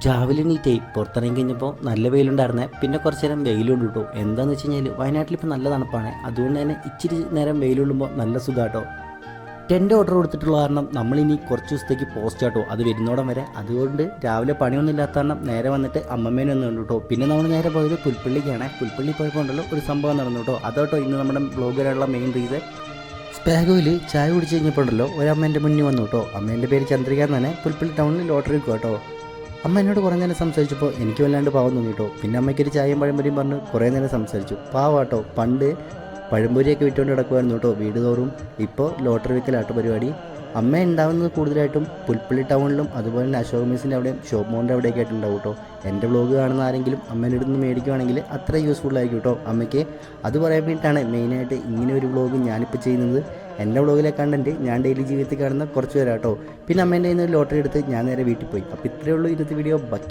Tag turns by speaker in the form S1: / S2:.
S1: രാവിലെ നീറ്റേ പുറത്തിറങ്ങി കഴിഞ്ഞപ്പോൾ നല്ല വെയിലുണ്ടായിരുന്നേ. പിന്നെ കുറച്ച് നേരം വെയിലുണ്ട് കേട്ടോ. എന്താണെന്ന് വെച്ച് കഴിഞ്ഞാൽ വയനാട്ടിൽ ഇപ്പോൾ നല്ല തണുപ്പാണ്. അതുകൊണ്ട് തന്നെ ഇച്ചിരി നേരം വെയിലുള്ളുമ്പോൾ നല്ല സുഖമാട്ടോ. ടെൻ്റ് ഓർഡർ കൊടുത്തിട്ടുള്ള കാരണം നമ്മളിനി കുറച്ച് ദിവസത്തേക്ക് പോസ്റ്റ് ആട്ടോ, അത് വരുന്നോടം വരെ. അതുകൊണ്ട് രാവിലെ പണിയൊന്നും ഇല്ലാത്ത കാരണം നേരെ വന്നിട്ട് അമ്മമ്മേനെ ഒന്ന് കണ്ടു കേട്ടോ. പിന്നെ നമ്മൾ നേരെ പോയത് പുൽപ്പള്ളിക്കാണ്. പുൽപ്പള്ളി പോയപ്പോൾ ഉണ്ടല്ലോ ഒരു സംഭവം നടന്നു കേട്ടോ. അതോട്ടോ ഇന്ന് നമ്മുടെ ബ്ലോഗ് വരാനുള്ള മെയിൻ റീസൺ. സ്പാഗോയിൽ ചായ കുടിച്ച് കഴിഞ്ഞപ്പോൾ ഉണ്ടല്ലോ ഒരമ്മ എൻ്റെ മുന്നിൽ വന്നു കേട്ടോ. അമ്മേൻ്റെ പേര് ചന്ദ്രിക എന്ന് തന്നെ. പുൽപ്പള്ളി ടൗണിൽ ലോട്ടറി വെക്കുക കേട്ടോ. അമ്മ എന്നോട് കുറേ നേരം സംസാരിച്ചപ്പോൾ എനിക്ക് വല്ലാണ്ട് പാവം തോന്നി കേട്ടോ. പിന്നെ അമ്മയ്ക്കൊരു ചായയും പഴംപൊരിയും പറഞ്ഞ് കുറേ നേരം സംസാരിച്ചു. പാവാട്ടോ, പണ്ട് പഴംപൊരിയൊക്കെ വിറ്റുകൊണ്ട് കിടക്കുമായിരുന്നു കേട്ടോ വീട് തോറും. ഇപ്പോൾ ലോട്ടറി വിൽക്കലാട്ടോ പരിപാടി. അമ്മ ഉണ്ടാവുന്നത് കൂടുതലായിട്ടും പുൽപ്പള്ളി ടൗണിലും അതുപോലെ തന്നെ അശോക് മിസിൻ്റെ അവിടെയും ഷോപ്പ് മോളിൻ്റെ അവിടെയൊക്കെ ആയിട്ടുണ്ടാവും കേട്ടോ. എൻ്റെ വ്ളോഗ് കാണുന്ന ആരെങ്കിലും അമ്മേൻ്റെ അടുത്ത് നിന്ന് മേടിക്കുവാണെങ്കിൽ അത്ര യൂസ്ഫുൾ ആയിരിക്കും കേട്ടോ അമ്മയ്ക്ക്. അത് പറയാൻ വേണ്ടിയിട്ടാണ് മെയിനായിട്ട് ഇങ്ങനെ ഒരു വ്ളോഗ് ഞാനിപ്പോൾ ചെയ്യുന്നത്. എൻ്റെ വ്ളോഗിലെ കണ്ടൻറ്റ് ഞാൻ ഡെയിലി ജീവിതത്തിൽ കാണുന്ന കുറച്ച് പേരാട്ടോ. പിന്നെ അമ്മേൻ്റെ കയ്യിൽ നിന്ന് ലോട്ടറി എടുത്ത് ഞാൻ നേരെ വീട്ടിൽ പോയി. അപ്പോൾ ഇത്രയേ ഉള്ളൂ ഇന്നത്തെ വീഡിയോ. ബാക്കി